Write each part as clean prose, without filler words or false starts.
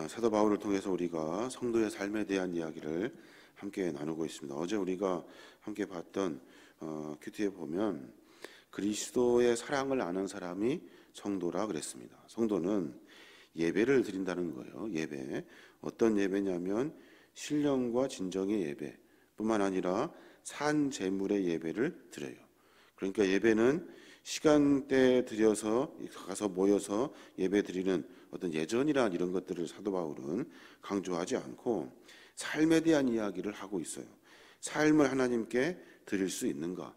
사도 바울을 통해서 우리가 성도의 삶에 대한 이야기를 함께 나누고 있습니다. 어제 우리가 함께 봤던 큐티에 보면 그리스도의 사랑을 아는 사람이 성도라 그랬습니다. 성도는 예배를 드린다는 거예요. 예배. 어떤 예배냐면 신령과 진정의 예배뿐만 아니라 산 제물의 예배를 드려요. 그러니까 예배는 시간대 들여서 가서 모여서 예배 드리는 어떤 예전이란 이런 것들을 사도 바울은 강조하지 않고 삶에 대한 이야기를 하고 있어요. 삶을 하나님께 드릴 수 있는가?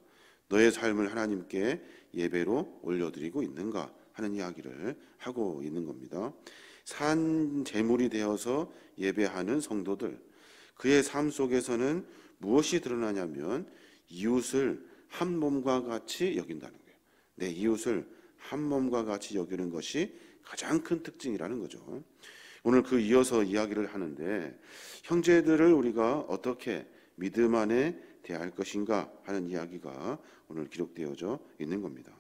너의 삶을 하나님께 예배로 올려드리고 있는가? 하는 이야기를 하고 있는 겁니다. 산 제물이 되어서 예배하는 성도들, 그의 삶 속에서는 무엇이 드러나냐면 이웃을 한 몸과 같이 여긴다는 거예요. 내 이웃을 한 몸과 같이 여기는 것이 가장 큰 특징이라는 거죠. 오늘 그 이어서 이야기를 하는데 형제들을 우리가 어떻게 믿음 안에 대할 것인가 하는 이야기가 오늘 기록되어져 있는 겁니다.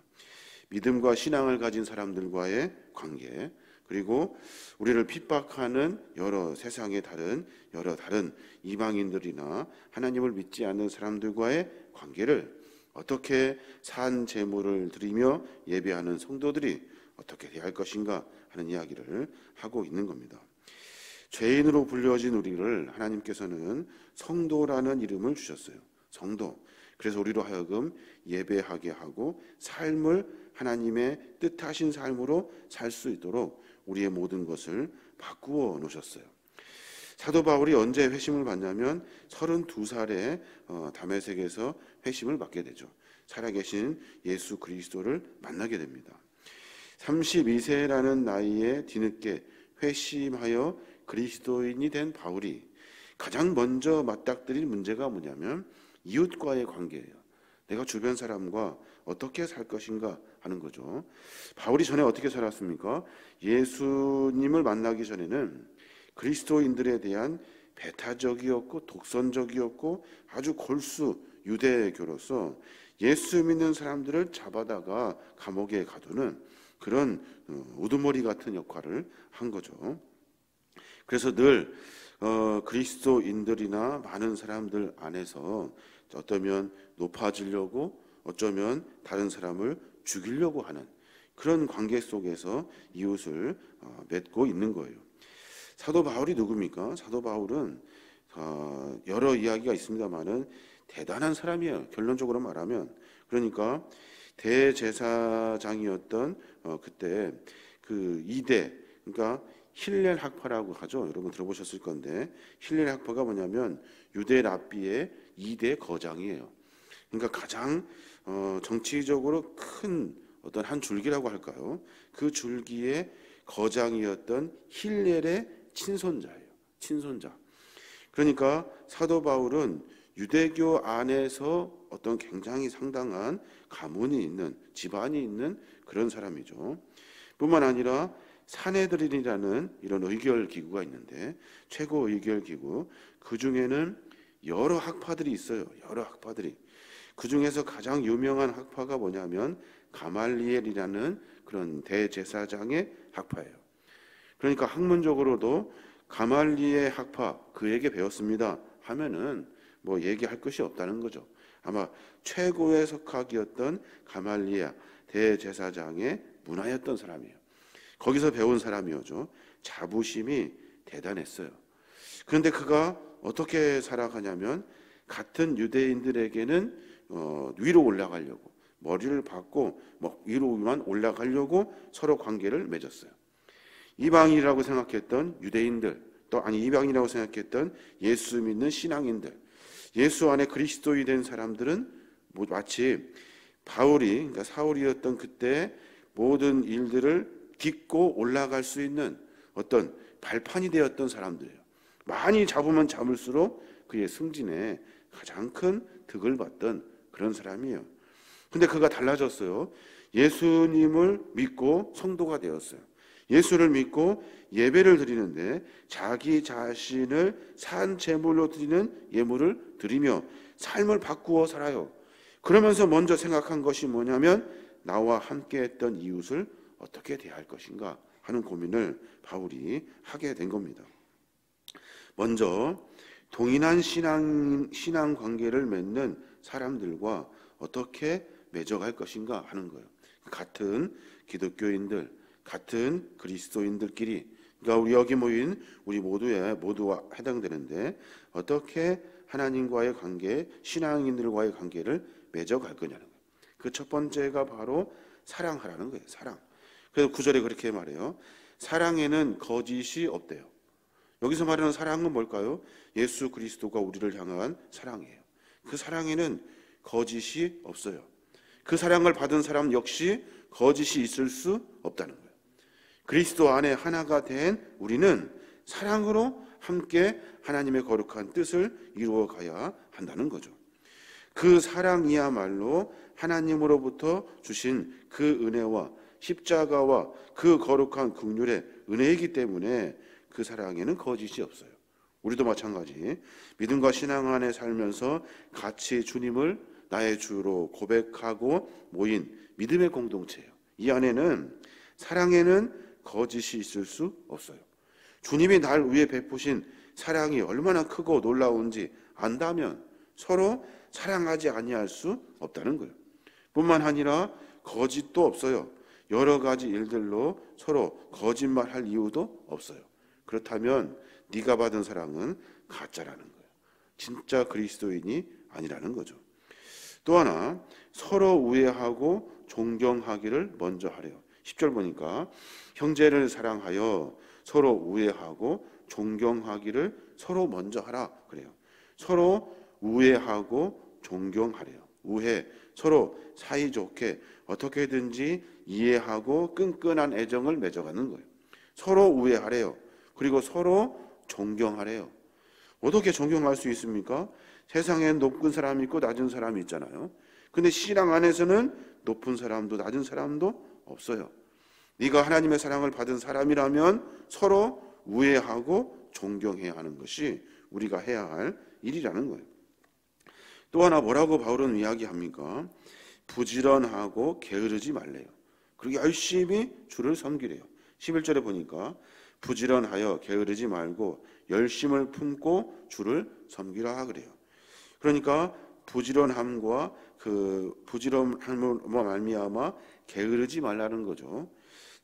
믿음과 신앙을 가진 사람들과의 관계, 그리고 우리를 핍박하는 세상의 다른 이방인들이나 하나님을 믿지 않는 사람들과의 관계를 어떻게 산 제물을 드리며 예배하는 성도들이 어떻게 대할 것인가 하는 이야기를 하고 있는 겁니다. 죄인으로 불려진 우리를 하나님께서는 성도라는 이름을 주셨어요. 성도. 그래서 우리로 하여금 예배하게 하고 삶을 하나님의 뜻하신 삶으로 살 수 있도록 우리의 모든 것을 바꾸어 놓으셨어요. 사도 바울이 언제 회심을 받냐면 32살에 다메섹에서 회심을 받게 되죠. 살아계신 예수 그리스도를 만나게 됩니다. 32세라는 나이에 뒤늦게 회심하여 그리스도인이 된 바울이 가장 먼저 맞닥뜨린 문제가 뭐냐면 이웃과의 관계예요. 내가 주변 사람과 어떻게 살 것인가 하는 거죠. 바울이 전에 어떻게 살았습니까? 예수님을 만나기 전에는 그리스도인들에 대한 배타적이었고 독선적이었고 아주 골수 유대교로서 예수 믿는 사람들을 잡아다가 감옥에 가두는 그런 우두머리 같은 역할을 한 거죠. 그래서 늘 그리스도인들이나 많은 사람들 안에서 어쩌면 높아지려고 어쩌면 다른 사람을 죽이려고 하는 그런 관계 속에서 이웃을 맺고 있는 거예요. 사도 바울이 누굽니까? 사도 바울은 여러 이야기가 있습니다만은 대단한 사람이에요. 결론적으로 말하면. 그러니까 대제사장이었던 그때 그 2대, 그러니까 힐렐 학파라고 하죠. 여러분 들어보셨을 건데 힐렐 학파가 뭐냐면 유대 랍비의 2대 거장이에요. 그러니까 가장 정치적으로 큰 어떤 한 줄기라고 할까요? 그 줄기의 거장이었던 힐렐의 친손자예요. 친손자. 그러니까 사도 바울은 유대교 안에서 어떤 굉장히 상당한 가문이 있는, 집안이 있는 그런 사람이죠. 뿐만 아니라 산헤드린이라는 이런 의결 기구가 있는데 최고 의결 기구, 그 중에는 여러 학파들이 있어요. 여러 학파들이. 그 중에서 가장 유명한 학파가 뭐냐면 가말리엘이라는 그런 대제사장의 학파예요. 그러니까 학문적으로도 가말리엘 학파, 그에게 배웠습니다 하면은 뭐 얘기할 것이 없다는 거죠. 아마 최고의 석학이었던 가말리엘 대제사장의 문화였던 사람이에요. 거기서 배운 사람이었죠. 자부심이 대단했어요. 그런데 그가 어떻게 살아가냐면 같은 유대인들에게는 위로 올라가려고 머리를 박고 위로만 올라가려고 서로 관계를 맺었어요. 이방인이라고 생각했던 유대인들, 또 아니 이방인이라고 생각했던 예수 믿는 신앙인들, 예수 안에 그리스도인이 된 사람들은 마치 바울이, 그러니까 사울이었던 그때 모든 일들을 딛고 올라갈 수 있는 어떤 발판이 되었던 사람들이에요. 많이 잡으면 잡을수록 그의 승진에 가장 큰 득을 받던 그런 사람이에요. 근데 그가 달라졌어요. 예수님을 믿고 성도가 되었어요. 예수를 믿고 예배를 드리는데 자기 자신을 산 제물로 드리는 예물을 드리며 삶을 바꾸어 살아요. 그러면서 먼저 생각한 것이 뭐냐면 나와 함께 했던 이웃을 어떻게 대할 것인가 하는 고민을 바울이 하게 된 겁니다. 먼저 동일한 신앙 관계를 맺는 사람들과 어떻게 맺어갈 것인가 하는 거예요. 같은 기독교인들, 같은 그리스도인들끼리, 그러니까 우리 여기 모인 우리 모두와 해당되는데 어떻게 하나님과의 관계, 신앙인들과의 관계를 맺어갈 거냐는 거예요. 그 첫 번째가 바로 사랑하라는 거예요. 사랑. 그래서 9절에 그렇게 말해요. 사랑에는 거짓이 없대요. 여기서 말하는 사랑은 뭘까요? 예수 그리스도가 우리를 향한 사랑이에요. 그 사랑에는 거짓이 없어요. 그 사랑을 받은 사람 역시 거짓이 있을 수 없다는 거예요. 그리스도 안에 하나가 된 우리는 사랑으로 함께 하나님의 거룩한 뜻을 이루어 가야 한다는 거죠. 그 사랑이야말로 하나님으로부터 주신 그 은혜와 십자가와 그 거룩한 긍휼의 은혜이기 때문에 그 사랑에는 거짓이 없어요. 우리도 마찬가지 믿음과 신앙 안에 살면서 같이 주님을 나의 주로 고백하고 모인 믿음의 공동체예요. 이 안에는 사랑에는 거짓이 있을 수 없어요. 주님이 날 위해 베푸신 사랑이 얼마나 크고 놀라운지 안다면 서로 사랑하지 아니할 수 없다는 거예요. 뿐만 아니라 거짓도 없어요. 여러 가지 일들로 서로 거짓말할 이유도 없어요. 그렇다면 네가 받은 사랑은 가짜라는 거예요. 진짜 그리스도인이 아니라는 거죠. 또 하나 서로 우애하고 존경하기를 먼저 하래요. 10절 보니까 형제를 사랑하여 서로 우애하고 존경하기를 서로 먼저 하라 그래요. 서로 우애하고 존경하래요. 우애, 서로 사이좋게 어떻게든지 이해하고 끈끈한 애정을 맺어가는 거예요. 서로 우애하래요. 그리고 서로 존경하래요. 어떻게 존경할 수 있습니까? 세상엔 높은 사람이 있고 낮은 사람이 있잖아요. 근데 신앙 안에서는 높은 사람도 낮은 사람도 없어요. 네가 하나님의 사랑을 받은 사람이라면 서로 우애하고 존경해야 하는 것이 우리가 해야 할 일이라는 거예요. 또 하나 뭐라고 바울은 이야기합니까? 부지런하고 게으르지 말래요. 그리고 열심히 주를 섬기래요. 11절에 보니까 부지런하여 게으르지 말고 열심을 품고 주를 섬기라 그래요. 그러니까 부지런함과 그 부지런함으로 말미암아 게으르지 말라는 거죠.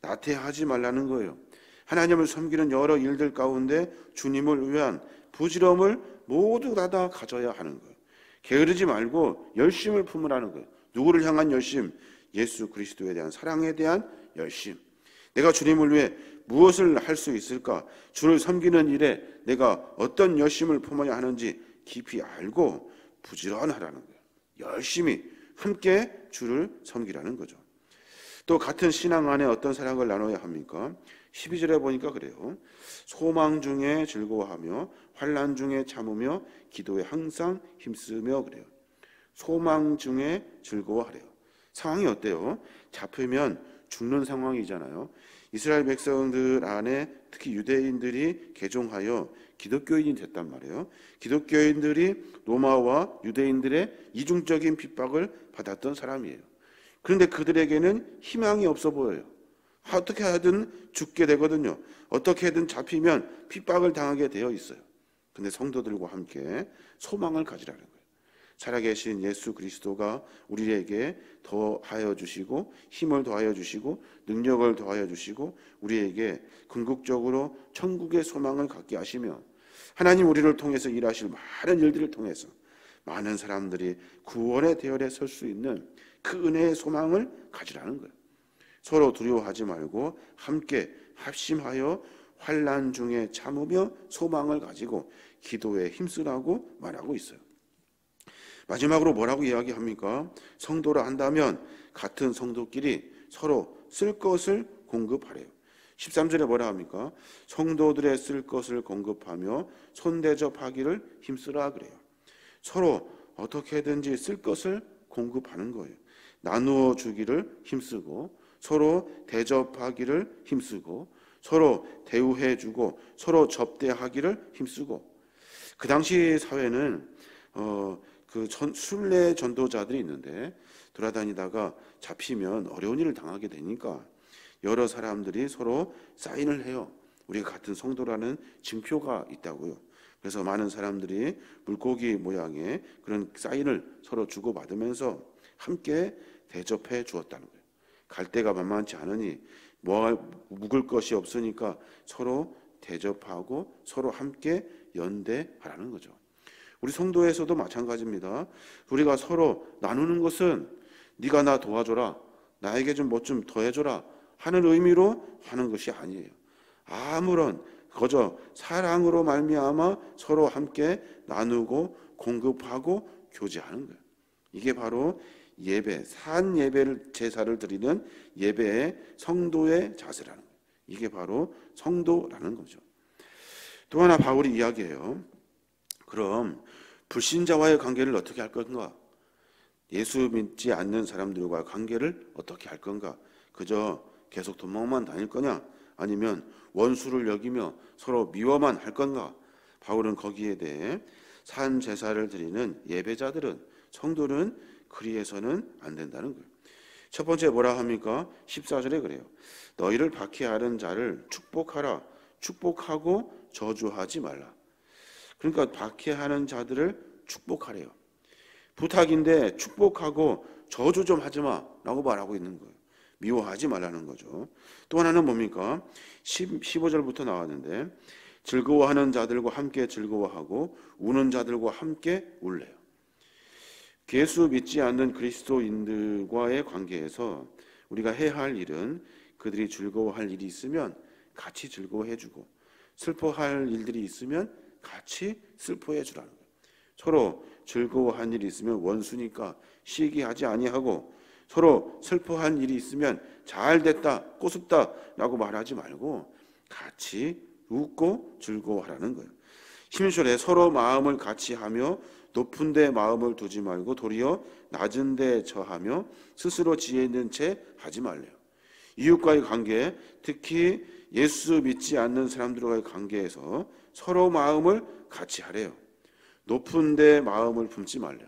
나태하지 말라는 거예요. 하나님을 섬기는 여러 일들 가운데 주님을 위한 부지런함을 모두 다 가져야 하는 거예요. 게으르지 말고 열심을 품으라는 거예요. 누구를 향한 열심? 예수 그리스도에 대한 사랑에 대한 열심. 내가 주님을 위해 무엇을 할 수 있을까? 주를 섬기는 일에 내가 어떤 열심을 품어야 하는지 깊이 알고 부지런하라는 거예요. 열심히 함께 주를 섬기라는 거죠. 또 같은 신앙 안에 어떤 사랑을 나눠야 합니까? 12절에 보니까 그래요. 소망 중에 즐거워하며 환난 중에 참으며 기도에 항상 힘쓰며 그래요. 소망 중에 즐거워하래요. 상황이 어때요? 잡히면 죽는 상황이잖아요. 이스라엘 백성들 안에 특히 유대인들이 개종하여 기독교인이 됐단 말이에요. 기독교인들이 로마와 유대인들의 이중적인 핍박을 받았던 사람이에요. 그런데 그들에게는 희망이 없어 보여요. 어떻게 하든 죽게 되거든요. 어떻게든 잡히면 핍박을 당하게 되어 있어요. 근데 성도들과 함께 소망을 가지라는 거예요. 살아계신 예수 그리스도가 우리에게 더하여 주시고 힘을 더하여 주시고 능력을 더하여 주시고 우리에게 궁극적으로 천국의 소망을 갖게 하시며 하나님 우리를 통해서 일하실 많은 일들을 통해서 많은 사람들이 구원의 대열에 설 수 있는 그 은혜의 소망을 가지라는 거예요. 서로 두려워하지 말고 함께 합심하여 환난 중에 참으며 소망을 가지고 기도에 힘쓰라고 말하고 있어요. 마지막으로 뭐라고 이야기합니까? 성도라 한다면 같은 성도끼리 서로 쓸 것을 공급하래요. 13절에 뭐라 합니까? 성도들의 쓸 것을 공급하며 손대접하기를 힘쓰라 그래요. 서로 어떻게든지 쓸 것을 공급하는 거예요. 나누어 주기를 힘쓰고 서로 대접하기를 힘쓰고 서로 대우해 주고 서로 접대하기를 힘쓰고 그 당시 사회는 순례 전도자들이 있는데 돌아다니다가 잡히면 어려운 일을 당하게 되니까 여러 사람들이 서로 사인을 해요. 우리가 같은 성도라는 증표가 있다고요. 그래서 많은 사람들이 물고기 모양의 그런 사인을 서로 주고받으면서 함께 대접해 주었다는 거예요. 갈 데가 만만치 않으니 묵을 것이 없으니까 서로 대접하고 서로 함께 연대하라는 거죠. 우리 성도에서도 마찬가지입니다. 우리가 서로 나누는 것은 네가 나 도와줘라, 나에게 좀 뭐 좀 더 해줘라 하는 의미로 하는 것이 아니에요. 아무런 그저 사랑으로 말미암아 서로 함께 나누고 공급하고 교제하는 거예요. 이게 바로 예배, 산 예배를 제사를 드리는 예배의 성도의 자세라는 거예요. 이게 바로 성도라는 거죠. 또 하나 바울이 이야기해요. 그럼 불신자와의 관계를 어떻게 할 건가? 예수 믿지 않는 사람들과의 관계를 어떻게 할 건가? 그저 계속 도망만 다닐 거냐? 아니면 원수를 여기며 서로 미워만 할 건가? 바울은 거기에 대해 산 제사를 드리는 예배자들은, 성도는 그리해서는 안 된다는 거예요. 첫 번째 뭐라 합니까? 14절에 그래요. 너희를 박해하는 자를 축복하라. 축복하고 저주하지 말라. 그러니까 박해하는 자들을 축복하래요. 부탁인데 축복하고 저주 좀 하지 마라고 말하고 있는 거예요. 미워하지 말라는 거죠. 또 하나는 뭡니까? 15절부터 나왔는데 즐거워하는 자들과 함께 즐거워하고 우는 자들과 함께 울래요. 예수 믿지 않는 그리스도인들과의 관계에서 우리가 해야 할 일은 그들이 즐거워할 일이 있으면 같이 즐거워해주고 슬퍼할 일들이 있으면 같이 슬퍼해 주라는 거예요. 서로 즐거워한 일이 있으면 원수니까 시기하지 아니하고 서로 슬퍼한 일이 있으면 잘됐다, 꼬숩다라고 말하지 말고 같이 웃고 즐거워하라는 거예요. 16절에 서로 마음을 같이 하며 높은 데 마음을 두지 말고 도리어 낮은 데 처하며 스스로 지혜 있는 채 하지 말래요. 이웃과의 관계, 특히 예수 믿지 않는 사람들과의 관계에서 서로 마음을 같이 하래요. 높은 데 마음을 품지 말래요.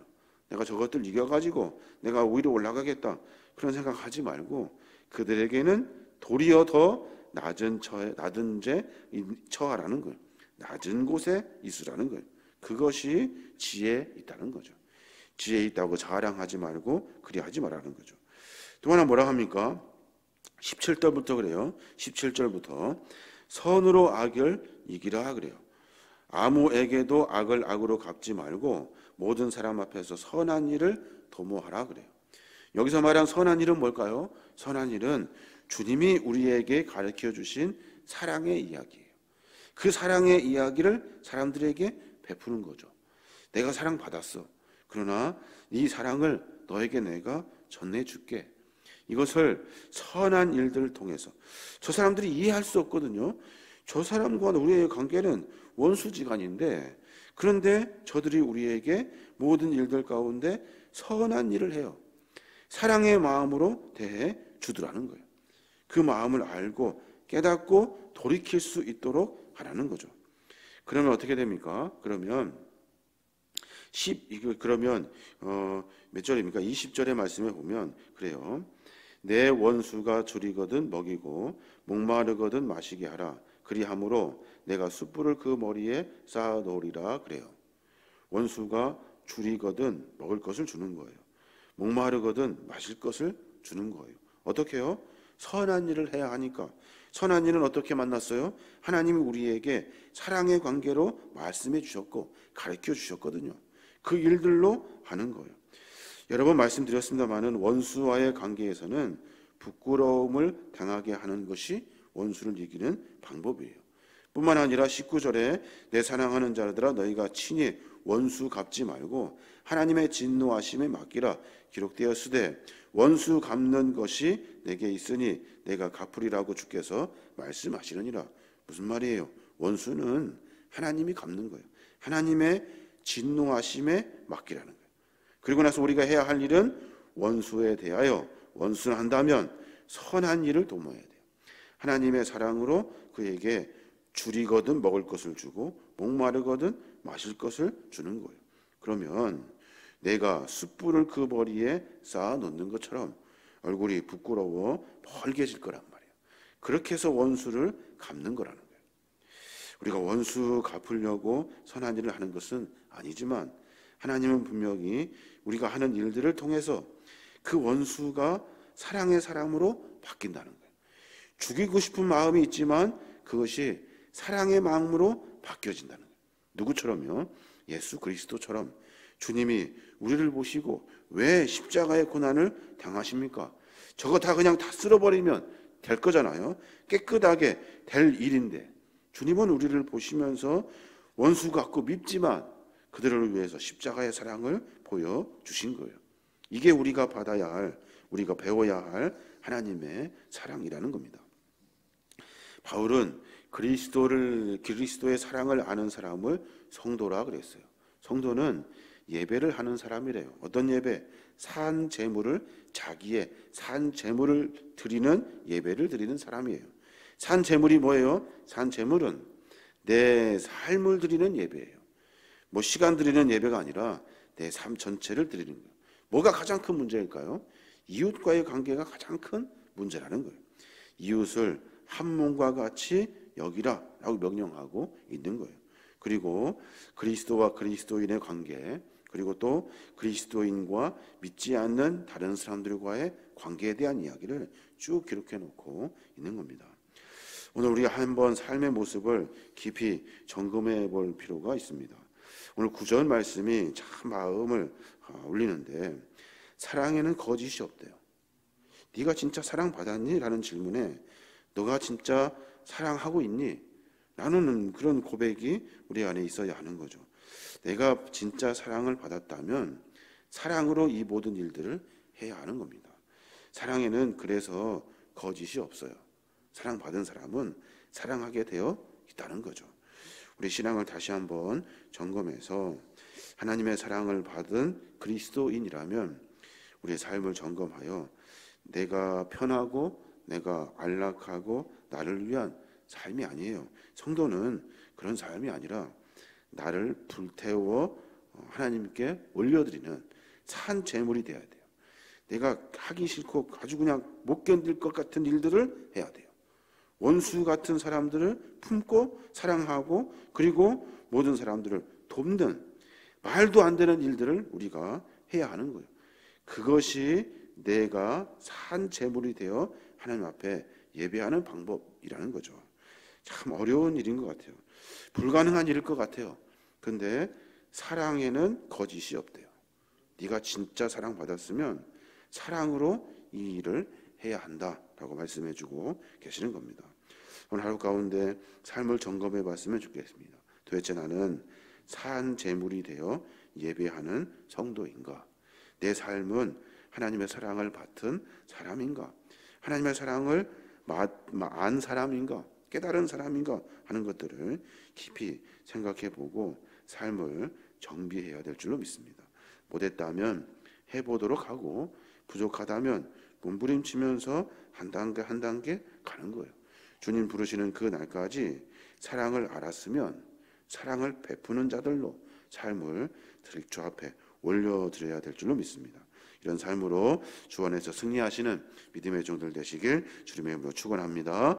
내가 저것들 이겨가지고 내가 위로 올라가겠다 그런 생각하지 말고 그들에게는 도리어 더 낮은 데 처하라는 거예요. 낮은 곳에 있으라는 거예요. 그것이 지혜 있다는 거죠. 지혜 있다고 자랑하지 말고 그리하지 말라는 거죠. 또 하나 뭐라 합니까? 17절부터 그래요. 17절부터 선으로 악을 이기라 그래요. 아무에게도 악을 악으로 갚지 말고 모든 사람 앞에서 선한 일을 도모하라 그래요. 여기서 말한 선한 일은 뭘까요? 선한 일은 주님이 우리에게 가르쳐 주신 사랑의 이야기예요. 그 사랑의 이야기를 사람들에게 베푸는 거죠. 내가 사랑받았어. 그러나 이 사랑을 너에게 내가 전해줄게. 이것을 선한 일들을 통해서 저 사람들이 이해할 수 없거든요. 저 사람과 우리의 관계는 원수지간인데 그런데 저들이 우리에게 모든 일들 가운데 선한 일을 해요. 사랑의 마음으로 대해 주더라는 거예요. 그 마음을 알고 깨닫고 돌이킬 수 있도록 하라는 거죠. 그러면 어떻게 됩니까? 그러면 몇 절입니까? 20절의 말씀에 보면 그래요. 내 원수가 줄이거든 먹이고 목마르거든 마시게 하라. 그리함으로 내가 숯불을 그 머리에 쌓아 놓으리라 그래요. 원수가 줄이거든 먹을 것을 주는 거예요. 목마르거든 마실 것을 주는 거예요. 어떻게 해요? 선한 일을 해야 하니까. 선한 일은 어떻게 만났어요? 하나님이 우리에게 사랑의 관계로 말씀해 주셨고 가르쳐 주셨거든요. 그 일들로 하는 거예요. 여러 번 말씀드렸습니다마는 원수와의 관계에서는 부끄러움을 당하게 하는 것이 원수를 이기는 방법이에요. 뿐만 아니라 19절에 내 사랑하는 자들아 너희가 친히 원수 갚지 말고 하나님의 진노하심에 맡기라. 기록되었으되 원수 갚는 것이 내게 있으니 내가 갚으리라고 주께서 말씀하시느니라. 무슨 말이에요? 원수는 하나님이 갚는 거예요. 하나님의 진노하심에 맡기라는 거예요. 그리고 나서 우리가 해야 할 일은 원수에 대하여 원수를 한다면 선한 일을 도모해야 돼요. 하나님의 사랑으로 그에게 줄이거든 먹을 것을 주고 목마르거든 마실 것을 주는 거예요. 그러면 내가 숯불을 그 머리에 쌓아 놓는 것처럼 얼굴이 부끄러워 벌게질 거란 말이에요. 그렇게 해서 원수를 갚는 거라는 거예요. 우리가 원수 갚으려고 선한 일을 하는 것은 아니지만 하나님은 분명히 우리가 하는 일들을 통해서 그 원수가 사랑의 사람으로 바뀐다는 거예요. 죽이고 싶은 마음이 있지만 그것이 사랑의 마음으로 바뀌어진다는 거예요. 누구처럼요? 예수 그리스도처럼. 주님이 우리를 보시고 왜 십자가의 고난을 당하십니까? 저거 다 그냥 다 쓸어버리면 될 거잖아요. 깨끗하게 될 일인데 주님은 우리를 보시면서 원수 같고 밉지만 그들을 위해서 십자가의 사랑을 보여주신 거예요. 이게 우리가 받아야 할, 우리가 배워야 할 하나님의 사랑이라는 겁니다. 바울은 그리스도의 사랑을 아는 사람을 성도라 그랬어요. 성도는 예배를 하는 사람이래요. 어떤 예배? 산 제물을, 자기의 산 제물을 드리는 예배를 드리는 사람이에요. 산 제물이 뭐예요? 산 제물은 내 삶을 드리는 예배예요. 뭐 시간 드리는 예배가 아니라 내 삶 전체를 드리는 거예요. 뭐가 가장 큰 문제일까요? 이웃과의 관계가 가장 큰 문제라는 거예요. 이웃을 한 몸과 같이 여기라 라고 명령하고 있는 거예요. 그리고 그리스도와 그리스도인의 관계, 그리고 또 그리스도인과 믿지 않는 다른 사람들과의 관계에 대한 이야기를 쭉 기록해 놓고 있는 겁니다. 오늘 우리가 한번 삶의 모습을 깊이 점검해 볼 필요가 있습니다. 오늘 구절 말씀이 참 마음을 울리는데, 사랑에는 거짓이 없대요. 네가 진짜 사랑받았니? 라는 질문에 너가 진짜 사랑하고 있니? 라는 그런 고백이 우리 안에 있어야 하는 거죠. 내가 진짜 사랑을 받았다면 사랑으로 이 모든 일들을 해야 하는 겁니다. 사랑에는 그래서 거짓이 없어요. 사랑받은 사람은 사랑하게 되어 있다는 거죠. 우리 신앙을 다시 한번 점검해서 하나님의 사랑을 받은 그리스도인이라면 우리의 삶을 점검하여 내가 편하고 내가 안락하고 나를 위한 삶이 아니에요. 성도는 그런 삶이 아니라 나를 불태워 하나님께 올려드리는 산 제물이 되어야 돼요. 내가 하기 싫고 아주 그냥 못 견딜 것 같은 일들을 해야 돼요. 원수 같은 사람들을 품고 사랑하고 그리고 모든 사람들을 돕는 말도 안 되는 일들을 우리가 해야 하는 거예요. 그것이 내가 산 제물이 되어 하나님 앞에 예배하는 방법이라는 거죠. 참 어려운 일인 것 같아요. 불가능한 일일 것 같아요. 근데 사랑에는 거짓이 없대요. 네가 진짜 사랑받았으면 사랑으로 이 일을 해야 한다라고 말씀해주고 계시는 겁니다. 오늘 하루 가운데 삶을 점검해 봤으면 좋겠습니다. 도대체 나는 산 제물이 되어 예배하는 성도인가? 내 삶은 하나님의 사랑을 받은 사람인가? 하나님의 사랑을 안 사람인가? 깨달은 사람인가? 하는 것들을 깊이 생각해 보고 삶을 정비해야 될 줄로 믿습니다. 못했다면 해보도록 하고 부족하다면 몸부림치면서 한 단계 한 단계 가는 거예요. 주님 부르시는 그 날까지 사랑을 알았으면 사랑을 베푸는 자들로 삶을 주 앞에 올려드려야 될 줄로 믿습니다. 이런 삶으로 주 안에서 승리하시는 믿음의 종들 되시길 주님의 이름으로 축원합니다.